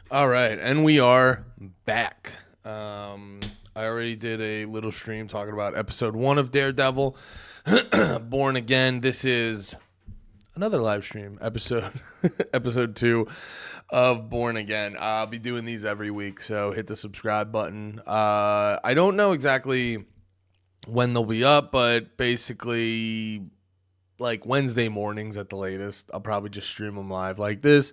All right, and we are back. I already did a little stream talking about episode 1 of Daredevil, Born Again. This is another live stream episode, episode 2 of Born Again. I'll be doing these every week, so hit the subscribe button. I don't know exactly when they'll be up, but basically like Wednesday mornings at the latest. I'll probably just stream them live like this.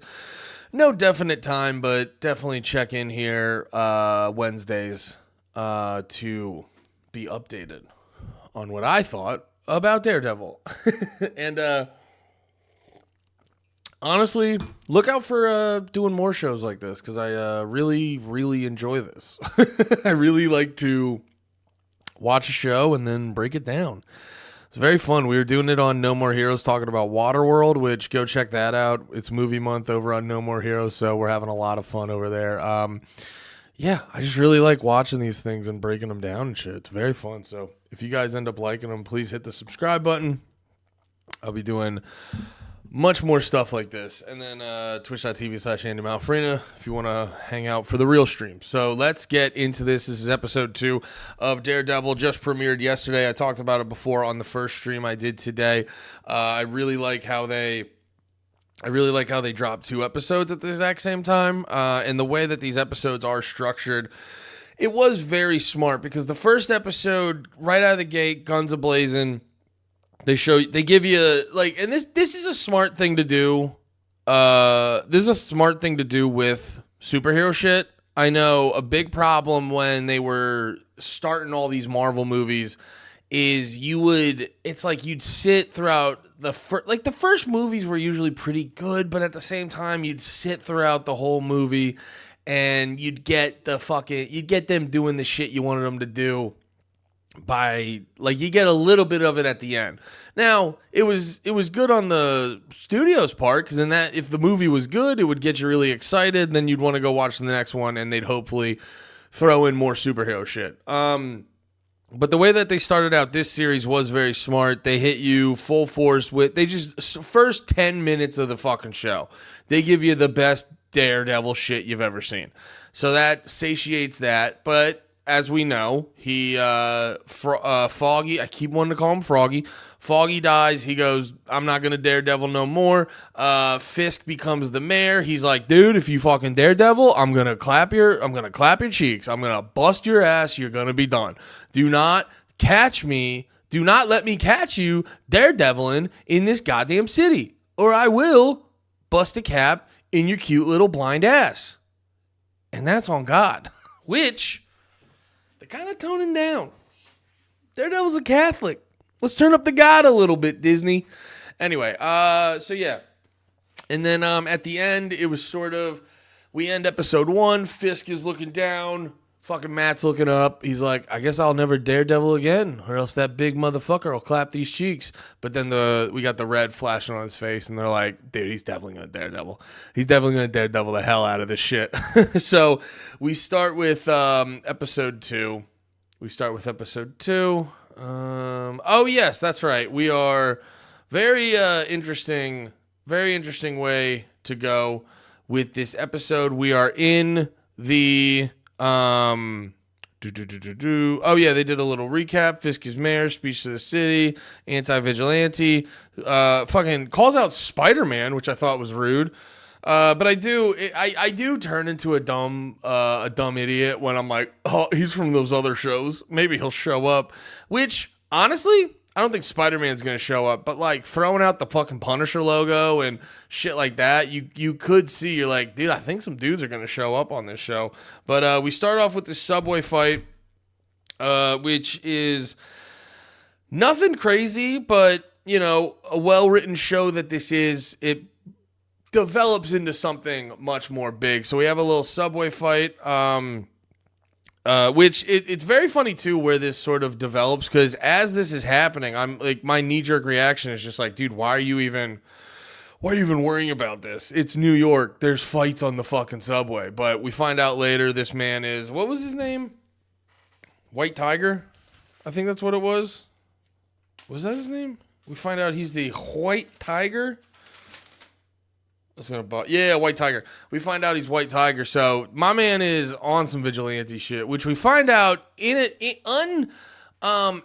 No definite time, but definitely check in here Wednesdays to be updated on what I thought about Daredevil. And honestly, look out for doing more shows like this because I really, really enjoy this. I really like to watch a show and then break it down. It's very fun. We were doing it on No More Heroes, talking about Waterworld, which go check that out. It's movie month over on No More Heroes, so we're having a lot of fun over there. Yeah, I just really like watching these things and breaking them down and shit. It's very fun. So if you guys end up liking them, please hit the subscribe button. I'll be doing much more stuff like this. And then twitch.tv/AndyMalfrina if you want to hang out for the real stream. So let's get into this. This is episode 2 of Daredevil. Just premiered yesterday. I talked about it before on the first stream I did today. I really like how they dropped 2 episodes at the exact same time. And the way that these episodes are structured, it was very smart because the first episode, right out of the gate, guns a-blazing. They give you like, and this is a smart thing to do. This is a smart thing to do with superhero shit. I know a big problem when they were starting all these Marvel movies is it's like you'd sit throughout the first movies were usually pretty good, but at the same time you'd sit throughout the whole movie and you'd get them doing the shit you wanted them to do. You get a little bit of it at the end. Now, it was good on the studio's part because if the movie was good, it would get you really excited. Then you'd want to go watch the next one, and they'd hopefully throw in more superhero shit. But the way that they started out this series was very smart. They hit you full force first 10 minutes of the fucking show, they give you the best Daredevil shit you've ever seen. So that satiates that, but as we know, Foggy, I keep wanting to call him Froggy. Foggy dies. He goes, I'm not going to Daredevil no more. Fisk becomes the mayor. He's like, dude, if you fucking Daredevil, I'm going to clap your cheeks. I'm going to bust your ass. You're going to be done. Do not catch me. Do not let me catch you Daredeviling in this goddamn city, or I will bust a cap in your cute little blind ass. And that's on God, which they're kind of toning down. Daredevil's a Catholic. Let's turn up the God a little bit, Disney. Anyway, so yeah. And then at the end, it was sort of, we end episode 1, Fisk is looking down, fucking Matt's looking up. He's like, I guess I'll never Daredevil again, or else that big motherfucker will clap these cheeks. But then we got the red flashing on his face, and they're like, dude, he's definitely going to Daredevil. He's definitely going to Daredevil the hell out of this shit. So we start with episode 2. Oh, yes, that's right. We are very interesting way to go with this episode. We are in the Oh yeah, they did a little recap. Fisk is mayor, speech to the city, anti-vigilante, fucking calls out Spider-Man, which I thought was rude. But I do turn into a dumb idiot when I'm like, oh, he's from those other shows. Maybe he'll show up. Which, honestly, I don't think Spider-Man's going to show up. But, like, throwing out the fucking Punisher logo and shit like that, you could see, you're like, dude, I think some dudes are going to show up on this show. But we start off with this subway fight, which is nothing crazy, but, you know, a well-written show that this is. It develops into something much more big. So we have a little subway fight, which it's very funny too where this sort of develops, because as this is happening, I'm like, my knee-jerk reaction is just like, dude, why are you even worrying about this? It's New York. There's fights on the fucking subway. But we find out later this man is, what was his name? White Tiger? I think that's what it was. Was that his name? We find out he's the White Tiger. Yeah, White Tiger. We find out he's White Tiger. So my man is on some vigilante shit, which we find out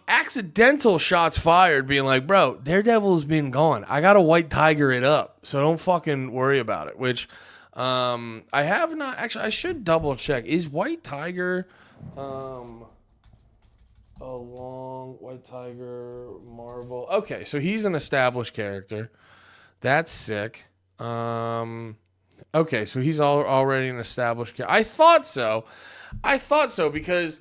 accidental shots fired, being like, bro, Daredevil's been gone. I got to White Tiger it up, so don't fucking worry about it. Which I have not actually. I should double check. Is White Tiger along White Tiger Marvel? Okay, so he's an established character. That's sick. Okay, so he's already an established character. I thought so because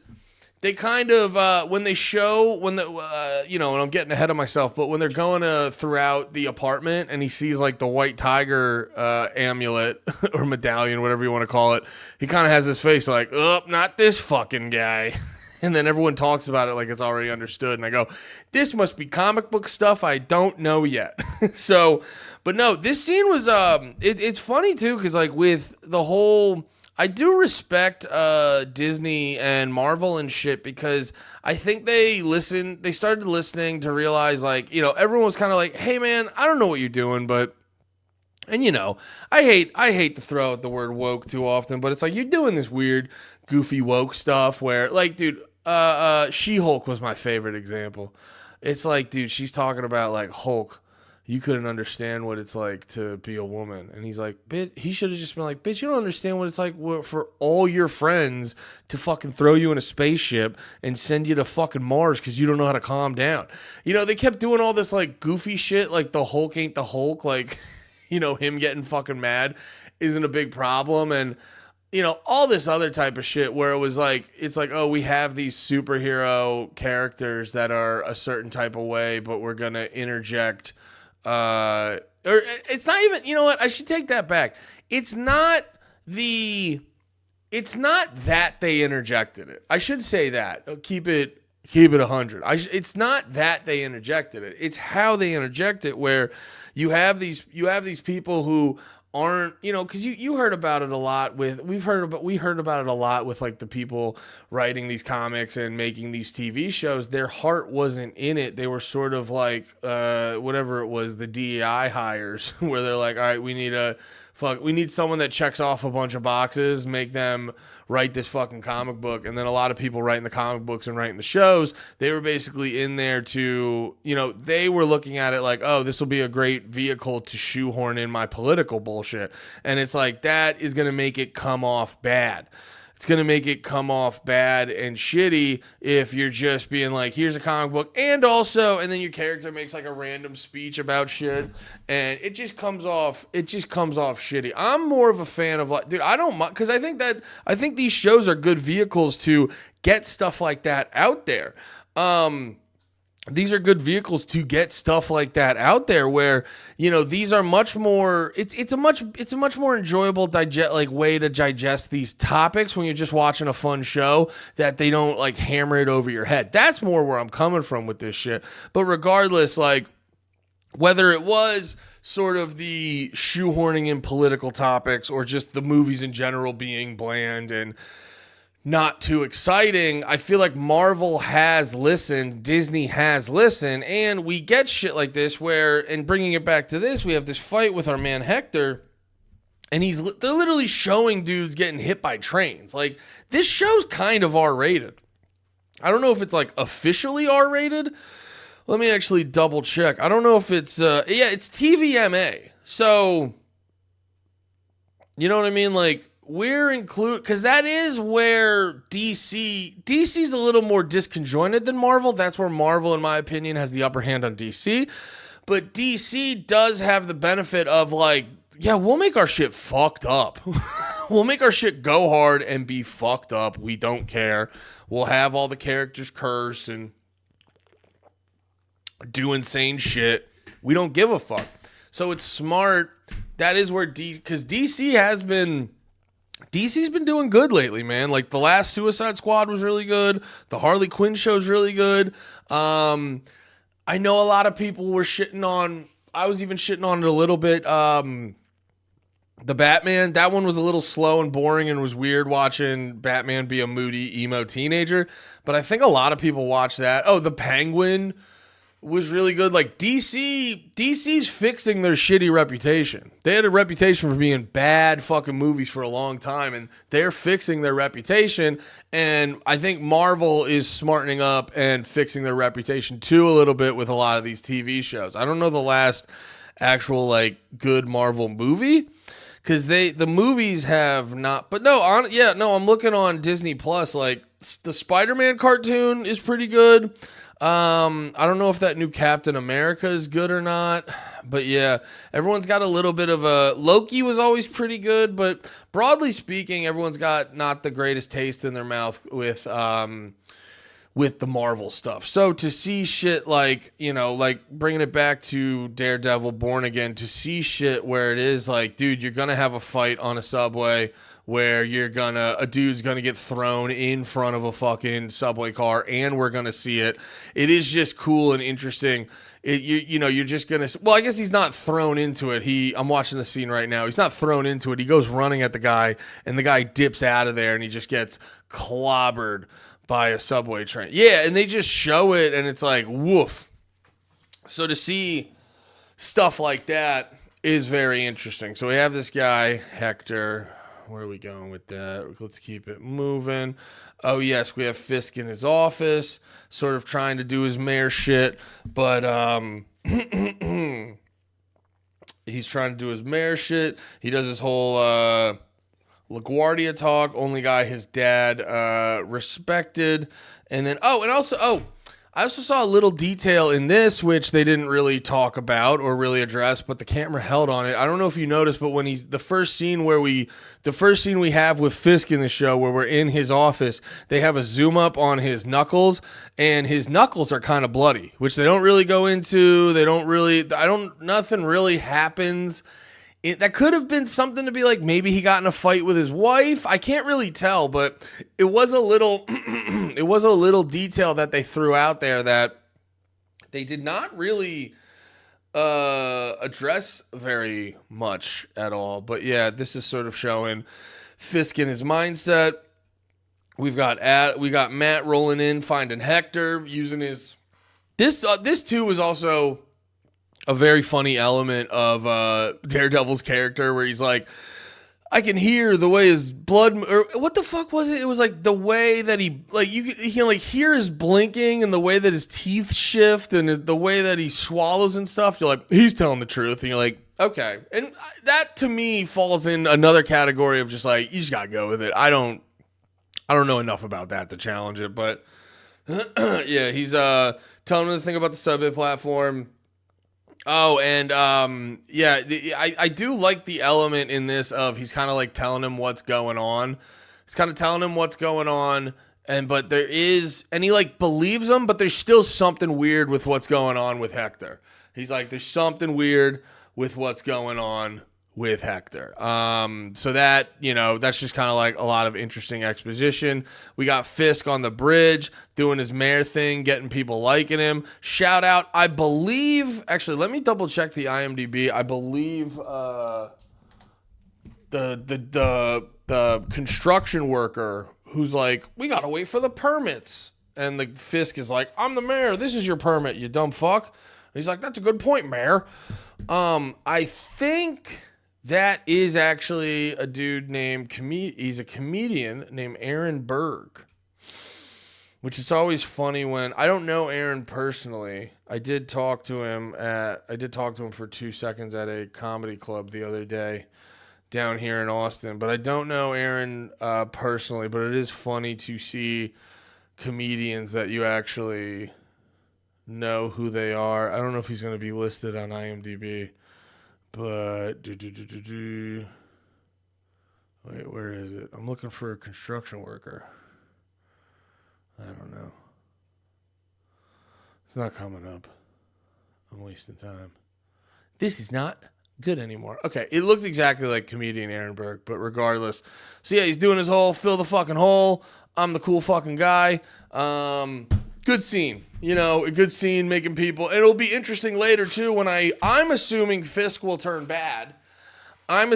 they kind of when they show and I'm getting ahead of myself, but when they're going throughout the apartment and he sees like the White Tiger amulet or medallion, whatever you want to call it, he kind of has his face like, oh, not this fucking guy. And then everyone talks about it like it's already understood. And I go, this must be comic book stuff I don't know yet. So, but no, this scene was, it's funny too, because like with the whole, I do respect Disney and Marvel and shit, because I think they started listening to realize like, everyone was kind of like, hey man, I don't know what you're doing, but, and I hate to throw out the word woke too often, but it's like, you're doing this weird, goofy woke stuff where like, dude, She-Hulk was my favorite example. It's like, dude, she's talking about like Hulk. You couldn't understand what it's like to be a woman. And he's like, bitch, he should have just been like, bitch, you don't understand what it's like for all your friends to fucking throw you in a spaceship and send you to fucking Mars because you don't know how to calm down. They kept doing all this like goofy shit, like the Hulk ain't the Hulk, like, him getting fucking mad isn't a big problem. And, all this other type of shit where it was like, it's like, oh, we have these superhero characters that are a certain type of way, but we're going to interject. Or it's not even, you know what? I should take that back. It's not that they interjected it. I should say that. Keep it 100. It's not that they interjected it. It's how they interject it, where you have these people who aren't, because you heard about it a lot we heard about it a lot with like the people writing these comics and making these TV shows. Their heart wasn't in it. They were sort of like whatever it was, the DEI hires, where they're like, all right, we need someone that checks off a bunch of boxes, make them write this fucking comic book. And then a lot of people writing the comic books and writing the shows, they were basically in there to, they were looking at it like, oh, this will be a great vehicle to shoehorn in my political bullshit. And it's like, that is going to make it come off bad. It's going to make it come off bad and shitty if you're just being like, here's a comic book, and then your character makes like a random speech about shit, and it just comes off shitty. I'm more of a fan of like, dude, I don't mind, because I think these shows are good vehicles to get stuff like that out there. These are good vehicles to get stuff like that out there, where, these are much more, it's a much more enjoyable way to digest these topics when you're just watching a fun show, that they don't like hammer it over your head. That's more where I'm coming from with this shit. But regardless, like, whether it was sort of the shoehorning in political topics or just the movies in general being bland and not too exciting, I feel like Marvel has listened, Disney has listened, and we get shit like this where, and bringing it back to this, we have this fight with our man Hector, and they're literally showing dudes getting hit by trains. Like, this show's kind of R-rated. I don't know if it's like officially R-rated. Let me actually double check. I don't know if it's it's TVMA. So, you know what I mean? Like, we're included, because that is where DC's a little more disconjointed than Marvel. That's where Marvel, in my opinion, has the upper hand on DC. But DC does have the benefit of like, yeah, we'll make our shit fucked up. We'll make our shit go hard and be fucked up. We don't care. We'll have all the characters curse and do insane shit. We don't give a fuck. So it's smart. That is where because DC's been doing good lately, man. Like, the last Suicide Squad was really good. The Harley Quinn show's really good. I know a lot of people were shitting on, I was even shitting on it a little bit. The Batman, that one was a little slow and boring and was weird watching Batman be a moody emo teenager. But I think a lot of people watch that. Oh, the Penguin was really good. Like DC's fixing their shitty reputation. They had a reputation for being bad fucking movies for a long time, and they're fixing their reputation. And I think Marvel is smartening up and fixing their reputation too a little bit with a lot of these TV shows. I don't know the last actual like good Marvel movie, because the movies have not. But no, I'm looking on Disney Plus. Like the Spider-Man cartoon is pretty good. I don't know if that new Captain America is good or not, but yeah, everyone's got a little bit of a. Loki was always pretty good, but broadly speaking, everyone's got not the greatest taste in their mouth with the Marvel stuff. So to see shit like, like bringing it back to Daredevil Born Again, to see shit where it is like, dude, you're going to have a fight on a subway where a dude's going to get thrown in front of a fucking subway car, and we're going to see it. It is just cool and interesting. You're just going to, well, I guess he's not thrown into it. I'm watching the scene right now. He's not thrown into it. He goes running at the guy, and the guy dips out of there, and he just gets clobbered by a subway train. Yeah, and they just show it, and it's like, woof. So to see stuff like that is very interesting. So we have this guy, Hector. Where are we going with that? Let's keep it moving. Oh, yes, we have Fisk in his office, sort of trying to do his mayor shit, but he's trying to do his mayor shit. He does his whole LaGuardia talk, only guy his dad respected. And then, I also saw a little detail in this, which they didn't really talk about or really address, but the camera held on it. I don't know if you noticed, but when the first scene we have with Fisk in the show, where we're in his office, they have a zoom up on his knuckles, and his knuckles are kind of bloody, which they don't really go into. Nothing really happens. That could have been something to be like, maybe he got in a fight with his wife. I can't really tell, but it was a little detail that they threw out there that they did not really address very much at all. But yeah, this is sort of showing Fisk in his mindset. We got Matt rolling in, finding Hector, using his. This too was also a very funny element of Daredevil's character, where he's like, I can hear the way his blood, or what the fuck was it? It was like the way that he, like, you can like hear his blinking, and the way that his teeth shift, and the way that he swallows and stuff. You're like, he's telling the truth, and you're like, okay. And that to me falls in another category of just like, you just gotta go with it. I don't know enough about that to challenge it, but yeah, he's telling him the thing about the Subway platform. Oh, and I do like the element in this of he's kind of like telling him what's going on. He's kind of telling him what's going on, but he like believes him, but there's still something weird with what's going on with Hector. He's like, there's something weird with what's going on with Hector. So that, that's just kind of like a lot of interesting exposition. We got Fisk on the bridge doing his mayor thing, getting people liking him. Shout out, I believe, actually, let me double check the IMDb. I believe the construction worker who's like, we got to wait for the permits. And the Fisk is like, I'm the mayor. This is your permit, you dumb fuck. And he's like, that's a good point, mayor. I think that is actually a dude named he's a comedian named Aaron Berg, which is always funny when I don't know Aaron personally. I did talk to him for 2 seconds at a comedy club the other day down here in Austin, but I don't know Aaron personally, but it is funny to see comedians that you actually know who they are. I don't know if he's going to be listed on IMDb. But wait, where is it? I'm looking for a construction worker. I don't know. It's not coming up. I'm wasting time. This is not good anymore. Okay, it looked exactly like comedian Aaron Berg, but regardless. So yeah, he's doing his whole fill the fucking hole. I'm the cool fucking guy. Good scene. A good scene making people. And it'll be interesting later, too, when I'm assuming Fisk will turn bad. And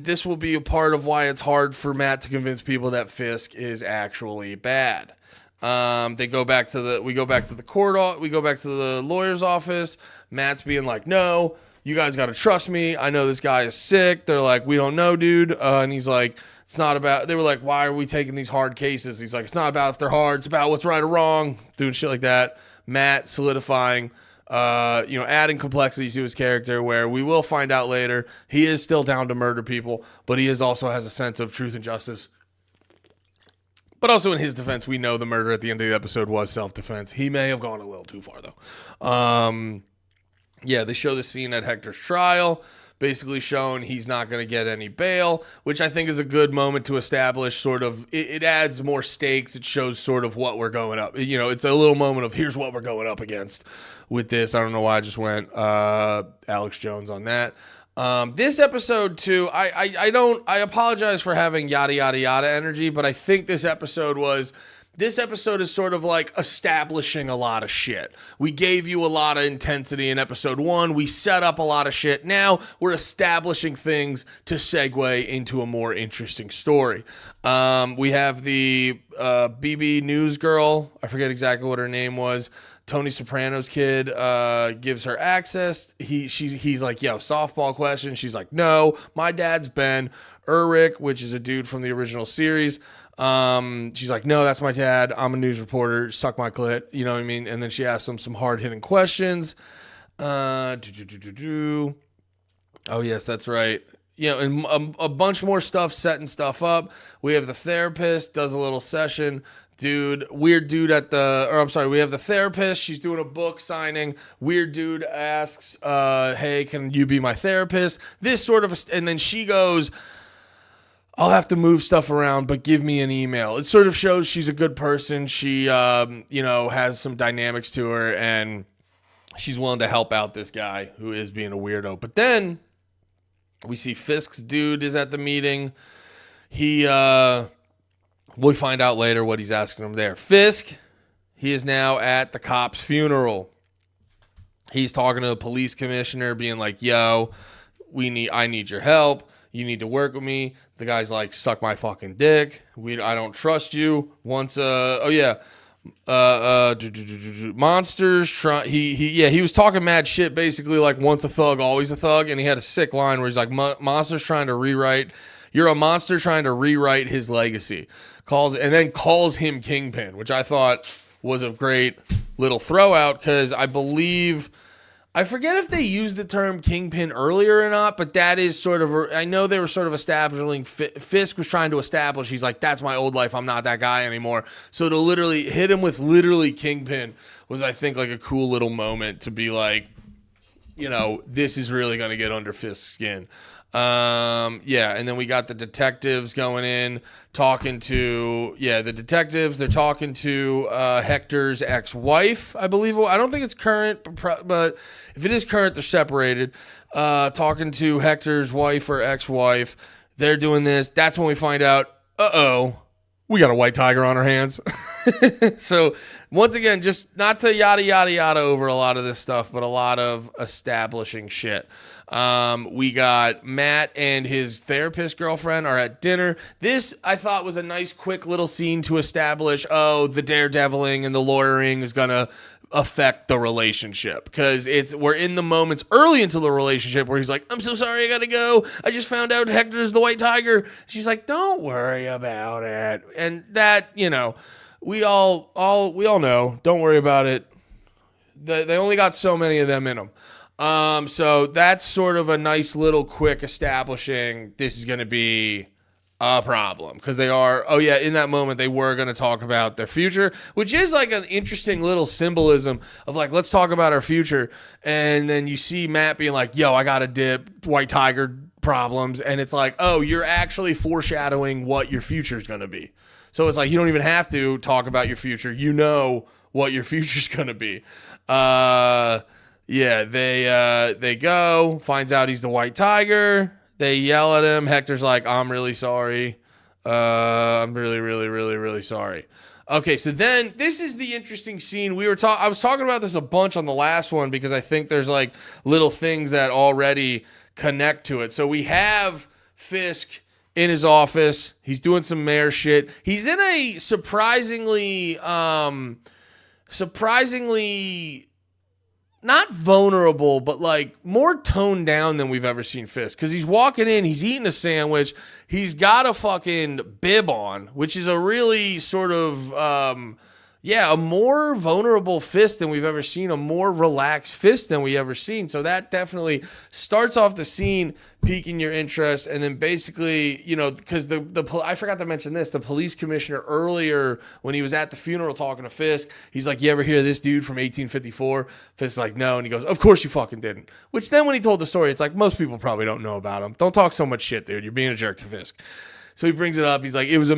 this will be a part of why it's hard for Matt to convince people that Fisk is actually bad. We go back to the court. We go back to the lawyer's office. Matt's being like, no, you guys got to trust me. I know this guy is sick. They're like, we don't know, dude. And he's like, it's not about, they were like, why are we taking these hard cases? He's like, it's not about if they're hard. It's about what's right or wrong. Doing shit like that. Matt solidifying, adding complexity to his character, where we will find out later he is still down to murder people, but he also has a sense of truth and justice. But also in his defense, we know the murder at the end of the episode was self-defense. He may have gone a little too far, though. They show the scene at Hector's trial, basically showing he's not going to get any bail, which I think is a good moment to establish sort of, it adds more stakes. It shows sort of what we're going up. It's a little moment of here's what we're going up against with this. I don't know why I just went Alex Jones on that. This episode too, I apologize for having yada yada yada energy, but I think this episode is sort of like establishing a lot of shit. We gave you a lot of intensity in episode 1. We set up a lot of shit. Now we're establishing things to segue into a more interesting story. We have the BB News girl. I forget exactly what her name was. Tony Soprano's kid gives her access. He's like, yo, softball question. She's like, no, my dad's Ben Urich, which is a dude from the original series. She's like, no, that's my dad. I'm a news reporter. Suck my clit. You know what I mean? And then she asks him some hard-hitting questions. Oh, yes, that's right. And a bunch more stuff, setting stuff up. We have the therapist, does a little session. Weird dude we have the therapist. She's doing a book signing. Weird dude asks, hey, can you be my therapist? This sort of, and then she goes, I'll have to move stuff around, but give me an email. It sort of shows she's a good person. She, has some dynamics to her, and she's willing to help out this guy who is being a weirdo. But then we see Fisk's dude is at the meeting. We'll find out later what he's asking him there. Fisk, he is now at the cop's funeral. He's talking to the police commissioner, being like, yo, I need your help. You need to work with me. The guy's like, suck my fucking dick. I don't trust you. Monsters try. He was talking mad shit, basically like once a thug, always a thug. And he had a sick line where he's like, monsters trying to rewrite. You're a monster trying to rewrite his legacy. Calls him Kingpin, which I thought was a great little throw out, because I forget if they used the term Kingpin earlier or not, but that is sort of, I know they were sort of establishing, Fisk was trying to establish, he's like, that's my old life, I'm not that guy anymore. So to literally hit him with literally Kingpin was, I think, like a cool little moment to be like, this is really going to get under Fisk's skin. And then we got the detectives going in, talking to, the detectives, they're talking to Hector's ex-wife, I believe. I don't think it's current, but if it is current, they're separated. Talking to Hector's wife or ex-wife, they're doing this. That's when we find out, we got a white tiger on our hands. So once again, just not to yada, yada, yada over a lot of this stuff, but a lot of establishing shit. We got Matt and his therapist girlfriend are at dinner. This, I thought, was a nice, quick little scene to establish, the daredeviling and the lawyering is going to affect the relationship, because we're in the moments early into the relationship where he's like, I'm so sorry, I gotta go. I just found out Hector's the white tiger. She's like, don't worry about it. And that, we all know, don't worry about it. They only got so many of them in them. So that's sort of a nice little quick establishing this is going to be a problem, because they are, in that moment they were going to talk about their future, which is like an interesting little symbolism of like, let's talk about our future. And then you see Matt being like, yo, I got a dip, white tiger problems. And it's like, you're actually foreshadowing what your future is going to be. So it's like, you don't even have to talk about your future. You know what your future's going to be. They go, finds out he's the white tiger. They yell at him. Hector's like, I'm really sorry. I'm really, really, really, really sorry. Okay, so then this is the interesting scene. I was talking about this a bunch on the last one, because I think there's like little things that already connect to it. So we have Fisk in his office. He's doing some mayor shit. He's in a surprisingly not vulnerable, but like more toned down than we've ever seen Fisk. Because he's walking in, he's eating a sandwich, he's got a fucking bib on, which is a really sort of, a more vulnerable Fisk than we've ever seen, a more relaxed Fisk than we ever seen. So that definitely starts off the scene, piquing your interest, and then basically, because I forgot to mention this, the police commissioner earlier when he was at the funeral talking to Fisk, he's like, "You ever hear of this dude from 1854?" Fisk's like, "No," and he goes, "Of course you fucking didn't." Which then when he told the story, it's like, most people probably don't know about him. Don't talk so much shit, dude. You're being a jerk to Fisk. So he brings it up. He's like, it was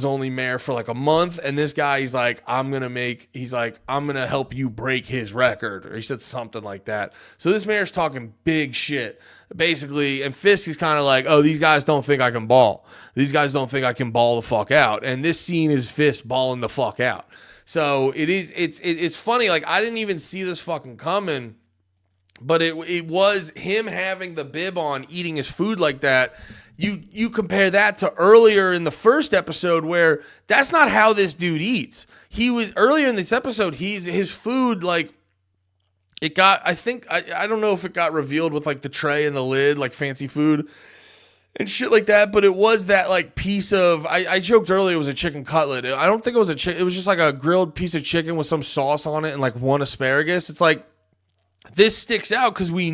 only mayor for like a month. And this guy, he's like, I'm going to help you break his record. Or he said something like that. So this mayor's talking big shit, basically. And Fisk is kind of like, oh, these guys don't think I can ball. These guys don't think I can ball the fuck out. And this scene is Fisk balling the fuck out. So it's funny. Like, I didn't even see this fucking coming. But it was him having the bib on, eating his food like that. You compare that to earlier in the first episode where that's not how this dude eats. He was earlier in this episode, his food, like, it got, I don't know if it got revealed with like the tray and the lid, like fancy food and shit like that, but it was that like piece of, I joked earlier it was a chicken cutlet. I don't think it was a chicken. It was just like a grilled piece of chicken with some sauce on it and like one asparagus. It's like, this sticks out because we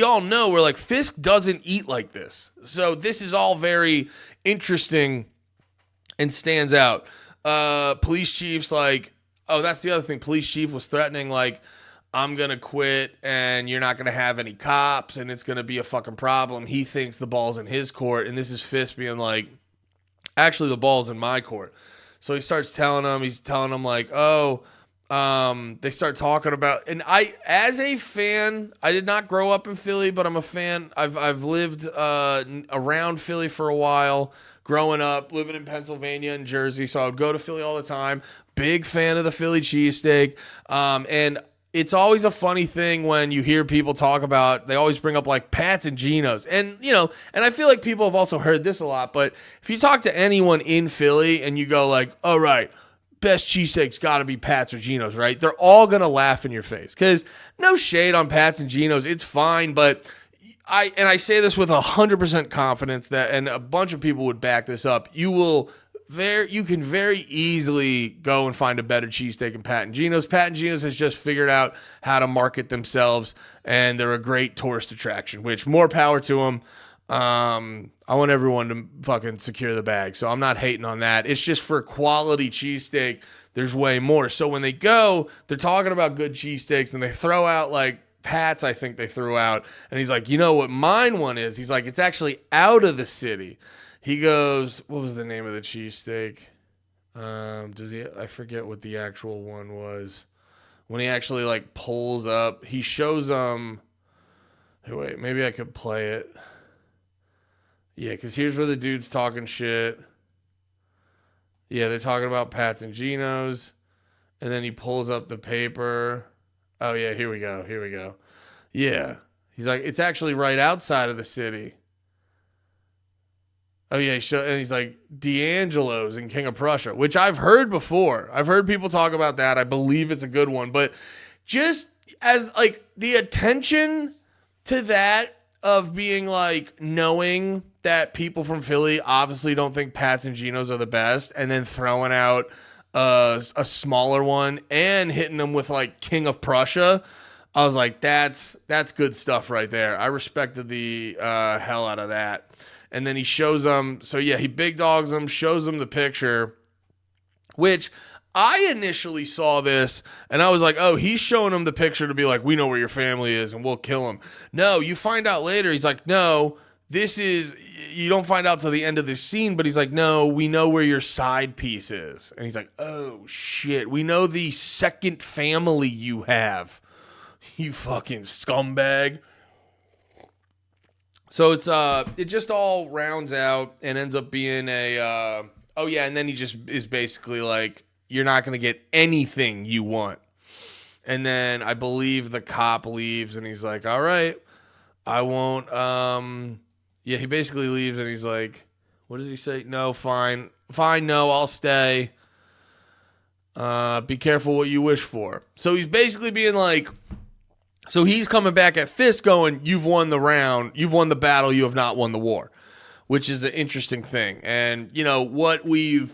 all know we're like, Fisk doesn't eat like this. So this is all very interesting and stands out. Police chief's like, oh, that's the other thing. Police chief was threatening, like, I'm going to quit and you're not going to have any cops and it's going to be a fucking problem. He thinks the ball's in his court. And this is Fisk being like, actually, the ball's in my court. So he starts telling them like, oh, they start talking about, and as a fan, I did not grow up in Philly, but I'm a fan. I've lived around Philly for a while, growing up, living in Pennsylvania and Jersey, so I would go to Philly all the time. Big fan of the Philly cheesesteak, and it's always a funny thing when you hear people talk about, they always bring up like Pat's and Geno's, and and I feel like people have also heard this a lot, but if you talk to anyone in Philly and you go like, all right, best cheesesteak's got to be Pat's or Geno's, right? They're all going to laugh in your face because no shade on Pat's and Geno's. It's fine, but I say this with 100% confidence that, and a bunch of people would back this up, you can very easily go and find a better cheesesteak than Pat and Geno's. Pat and Geno's has just figured out how to market themselves, and they're a great tourist attraction, which more power to them. I want everyone to fucking secure the bag, so I'm not hating on that. It's just for quality cheesesteak, there's way more. So when they go, they're talking about good cheesesteaks, and they throw out like Pat's, I think they threw out, and he's like, you know what mine one is? He's like, it's actually out of the city. He goes, what was the name of the cheesesteak? I forget what the actual one was. When he actually like pulls up, he shows wait, maybe I could play it. Yeah, because here's where the dude's talking shit. Yeah, they're talking about Pat's and Geno's. And then he pulls up the paper. Oh, yeah, here we go. Yeah. He's like, it's actually right outside of the city. Oh, yeah, and he's like, D'Angelo's in King of Prussia, which I've heard before. I've heard people talk about that. I believe it's a good one. But just as, like, the attention to that of being, like, knowing that people from Philly obviously don't think Pat's and Geno's are the best, and then throwing out a smaller one and hitting them with like King of Prussia, I was like, that's good stuff right there. I respected the hell out of that. And then he shows them, so yeah, he big dogs them, shows them the picture, which I initially saw this and I was like, oh, he's showing them the picture to be like, we know where your family is and we'll kill him. No, you find out later, he's like, no, you don't find out till the end of this scene, but he's like, no, we know where your side piece is. And he's like, oh shit, we know the second family you have, you fucking scumbag. So it just all rounds out and ends up being and then he just is basically like, you're not going to get anything you want. And then I believe the cop leaves and he's like, all right, I won't, he basically leaves and he's like, what does he say? No, fine. Fine, no, I'll stay. Be careful what you wish for. So he's basically being like, so he's coming back at Fisk going, you've won the round. You've won the battle. You have not won the war, which is an interesting thing. And, you know, what we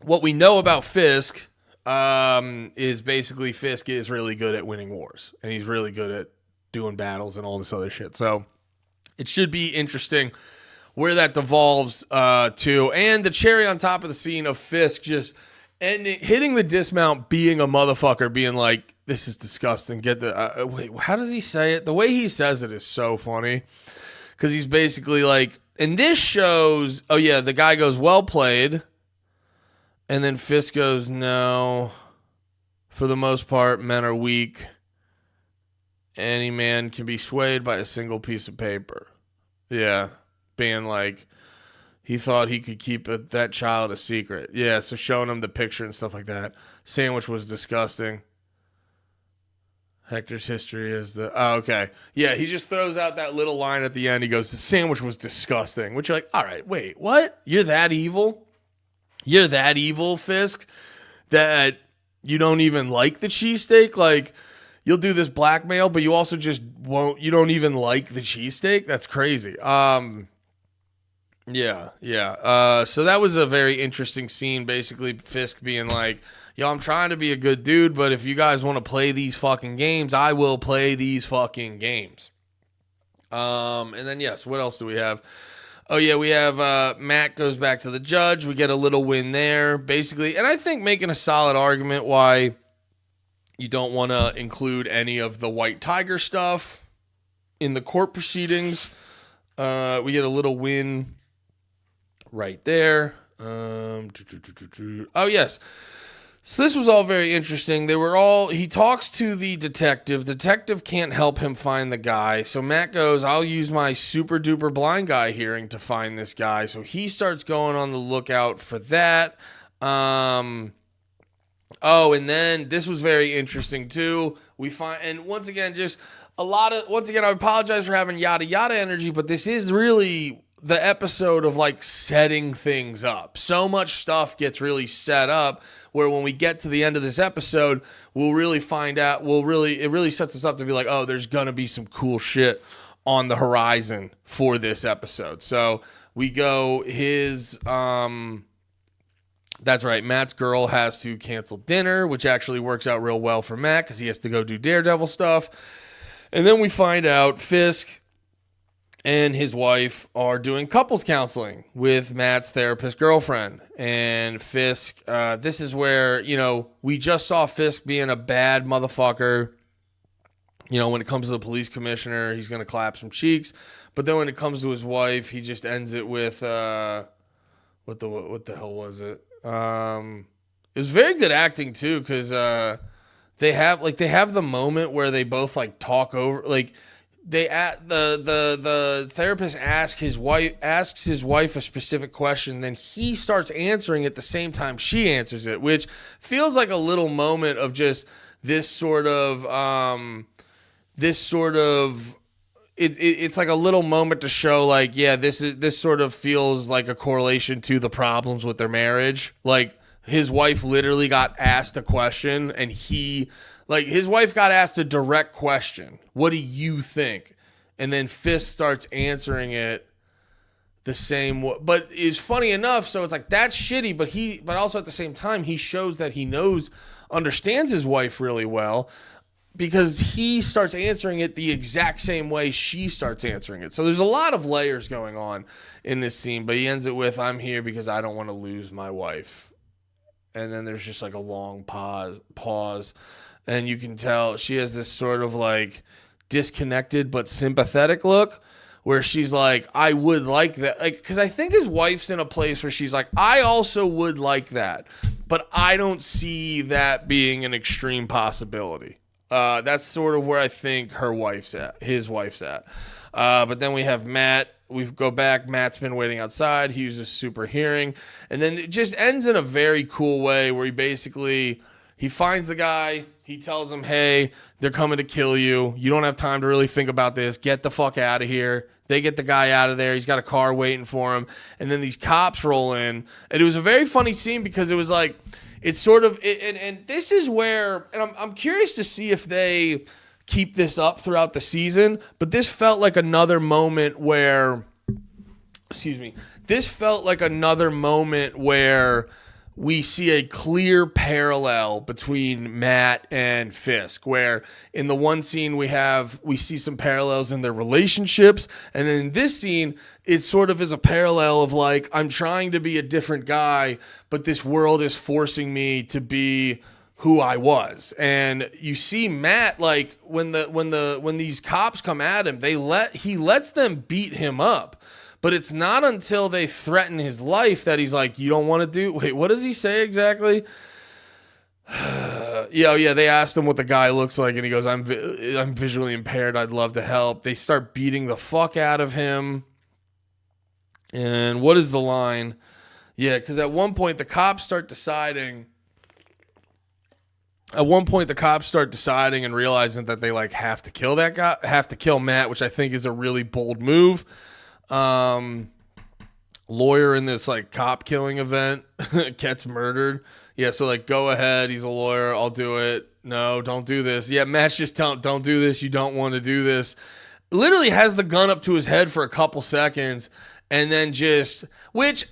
know about Fisk is basically Fisk is really good at winning wars. And he's really good at doing battles and all this other shit. So it should be interesting where that devolves to. And the cherry on top of the scene of Fisk just hitting the dismount, being a motherfucker, being like, this is disgusting. Wait, how does he say it? The way he says it is so funny. Because he's basically like, and this shows, oh yeah, the guy goes, well played. And then Fisk goes, no, for the most part, men are weak. Any man can be swayed by a single piece of paper. Yeah, being like, he thought he could keep that child a secret. Yeah, so showing him the picture and stuff like that. Sandwich was disgusting. Hector's history is okay. Yeah, he just throws out that little line at the end. He goes, the sandwich was disgusting. Which you're like, all right, wait, what? You're that evil? You're that evil, Fisk, that you don't even like the cheesesteak? Like, you'll do this blackmail, but you also just won't, you don't even like the cheesesteak? That's crazy. Yeah. So that was a very interesting scene. Basically, Fisk being like, yo, I'm trying to be a good dude, but if you guys want to play these fucking games, I will play these fucking games. And then, yes, what else do we have? Oh, yeah, we have Matt goes back to the judge. We get a little win there, basically. And I think making a solid argument why you don't want to include any of the White Tiger stuff in the court proceedings. We get a little win right there. Oh, yes. So this was all very interesting. He talks to the detective. The detective can't help him find the guy. So Matt goes, I'll use my super duper blind guy hearing to find this guy. So he starts going on the lookout for that. And then this was very interesting too. And once again, I apologize for having yada yada energy, but this is really the episode of like setting things up. So much stuff gets really set up where when we get to the end of this episode, we'll really find out, it really sets us up to be like, oh, there's going to be some cool shit on the horizon for this episode. So we go that's right, Matt's girl has to cancel dinner, which actually works out real well for Matt because he has to go do Daredevil stuff. And then we find out Fisk and his wife are doing couples counseling with Matt's therapist girlfriend. And Fisk, this is where, we just saw Fisk being a bad motherfucker. When it comes to the police commissioner, he's going to clap some cheeks. But then when it comes to his wife, he just ends it with, what the hell was it? It was very good acting too, because they have the moment where they both like talk over, like, the therapist asks his wife a specific question, then he starts answering it the same time she answers it, which feels like a little moment of just this sort of it's like a little moment to show like, yeah, this sort of feels like a correlation to the problems with their marriage. Like his wife literally got asked a question and his wife got asked a direct question. What do you think? And then Fisk starts answering it the same way. But it's funny enough, so it's like, that's shitty, but also at the same time, he shows that he understands his wife really well because he starts answering it the exact same way she starts answering it. So there's a lot of layers going on in this scene, but he ends it with, I'm here because I don't want to lose my wife. And then there's just like a long pause. And you can tell she has this sort of like disconnected but sympathetic look where she's like, I would like that. Like, because I think his wife's in a place where she's like, I also would like that, but I don't see that being an extreme possibility. That's sort of where I think his wife's at. But then we have Matt. We go back. Matt's been waiting outside. He uses super hearing. And then it just ends in a very cool way where he finds the guy. He tells him, hey, they're coming to kill you. You don't have time to really think about this. Get the fuck out of here. They get the guy out of there. He's got a car waiting for him. And then these cops roll in. And it was a very funny scene because it was like, it's sort of, and this is where, and I'm curious to see if they keep this up throughout the season, but this felt like another moment where, we see a clear parallel between Matt and Fisk, where in the one scene we see some parallels in their relationships, and then in this scene it sort of is a parallel of like, I'm trying to be a different guy, but this world is forcing me to be who I was. And you see Matt, like when these cops come at him, he lets them beat him up. But it's not until they threaten his life that he's like, you don't want to do... Wait, what does he say exactly? Yeah, they asked him what the guy looks like, and he goes, I'm visually impaired, I'd love to help. They start beating the fuck out of him. And what is the line? Yeah, because at one point, the cops start deciding... and realizing that they like have to kill that guy, have to kill Matt, which I think is a really bold move. Lawyer in this like cop killing event gets murdered. Yeah, so like, go ahead. He's a lawyer. I'll do it. No, don't do this. Yeah, Matt's just telling, don't do this. You don't want to do this. Literally has the gun up to his head for a couple seconds. And then which,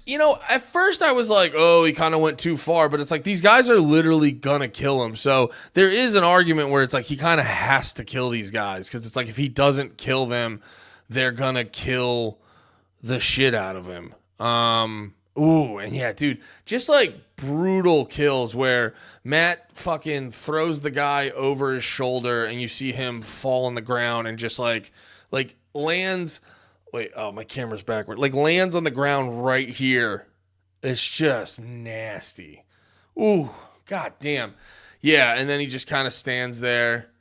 at first I was like, oh, he kind of went too far. But it's like, these guys are literally going to kill him. So there is an argument where it's like, he kind of has to kill these guys. Because it's like, if he doesn't kill them, they're going to kill the shit out of him. And yeah, dude, just like brutal kills where Matt fucking throws the guy over his shoulder and you see him fall on the ground and just like lands. Wait, oh, my camera's backward. Like lands on the ground right here. It's just nasty. Ooh, god damn. Yeah, and then he just kind of stands there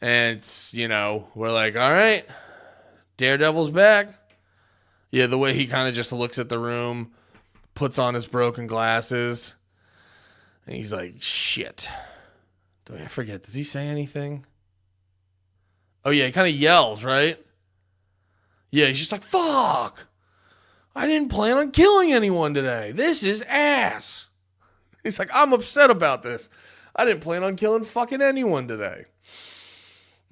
and it's, we're like, all right, Daredevil's back. Yeah, the way he kind of just looks at the room, puts on his broken glasses, and he's like, shit. I forget, does he say anything? Oh, yeah, he kind of yells, right? Yeah, he's just like, fuck. I didn't plan on killing anyone today. This is ass. He's like, I'm upset about this. I didn't plan on killing fucking anyone today.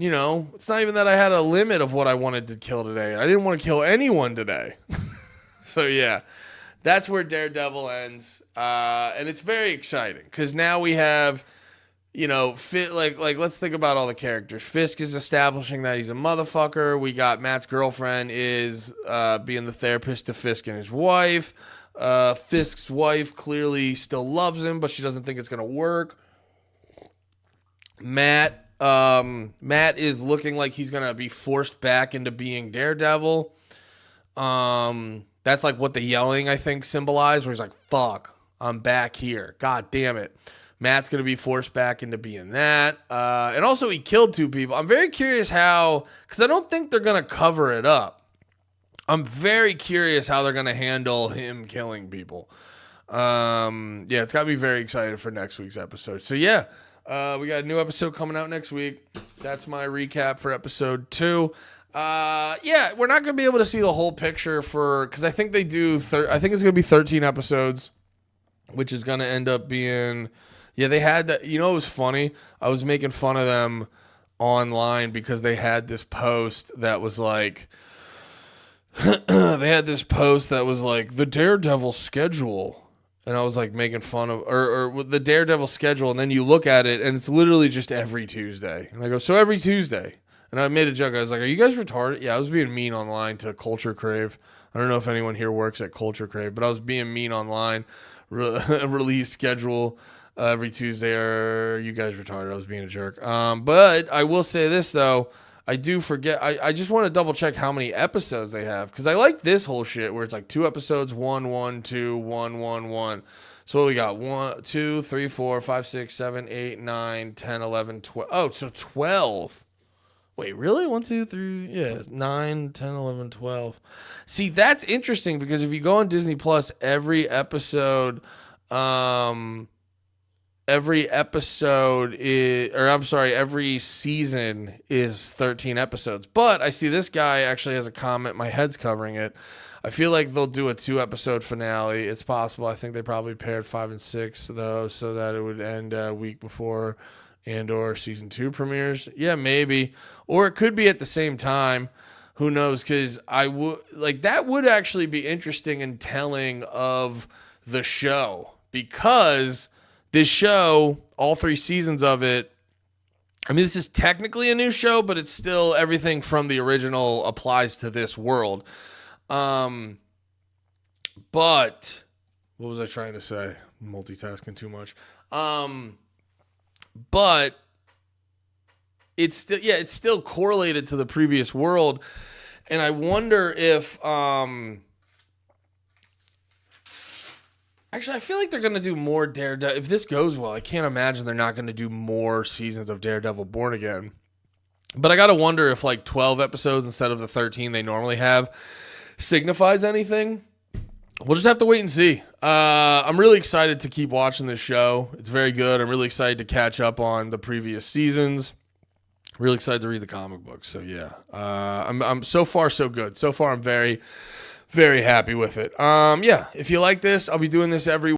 It's not even that I had a limit of what I wanted to kill today. I didn't want to kill anyone today. So, yeah, that's where Daredevil ends. And it's very exciting because now we have, let's think about all the characters. Fisk is establishing that he's a motherfucker. We got Matt's girlfriend is being the therapist to Fisk and his wife. Fisk's wife clearly still loves him, but she doesn't think it's going to work. Matt is looking like he's going to be forced back into being Daredevil. That's like what the yelling, I think, symbolized, where he's like, fuck, I'm back here. God damn it. Matt's going to be forced back into being that. And also he killed 2 people. I'm very curious how, because I don't think they're going to cover it up. I'm very curious how they're going to handle him killing people. Yeah, it's got me very excited for next week's episode. So yeah. We got a new episode coming out next week. That's my recap for episode 2. Yeah, we're not going to be able to see the whole picture because I think they do, I think it's going to be 13 episodes, which is going to end up being, yeah, they had that, it was funny. I was making fun of them online because they had this post that was like, the Daredevil schedule. And I was like making fun of, or the Daredevil schedule. And then you look at it and it's literally just every Tuesday. And I go, so every Tuesday. And I made a joke. I was like, are you guys retarded? Yeah, I was being mean online to Culture Crave. I don't know if anyone here works at Culture Crave, but I was being mean online. Release schedule every Tuesday. Are you guys retarded? I was being a jerk. But I will say this though. I do forget. I just want to double check how many episodes they have because I like this whole shit where it's like 2 episodes, 1, 1, 2, 1, 1, 1. So what we got 1, 2, 3, 4, 5, 6, 7, 8, 9, 10, 11, 12. Oh, so 12. Wait, really? 1, 2, 3. Yeah, 9, 10, 11, 12. See, that's interesting because if you go on Disney Plus, every episode every episode is, or I'm sorry, every season is 13 episodes. But I see this guy actually has a comment. My head's covering it. I feel like they'll do a 2-episode finale. It's possible. I think they probably paired 5 and 6 though, so that it would end a week before and/or season 2 premieres. Yeah, maybe, or it could be at the same time. Who knows? Because I would like that would actually be interesting and telling of the show, because this show, all 3 seasons of it, I mean, this is technically a new show, but it's still everything from the original applies to this world. But what was I trying to say? Multitasking too much. But it's still correlated to the previous world. And I wonder if, actually, I feel like they're going to do more Daredevil. If this goes well, I can't imagine they're not going to do more seasons of Daredevil Born Again. But I got to wonder if like 12 episodes instead of the 13 they normally have signifies anything. We'll just have to wait and see. I'm really excited to keep watching this show. It's very good. I'm really excited to catch up on the previous seasons. Really excited to read the comic books. So yeah, I'm so far so good. So far I'm very, very happy with it. Yeah, if you like this, I'll be doing this every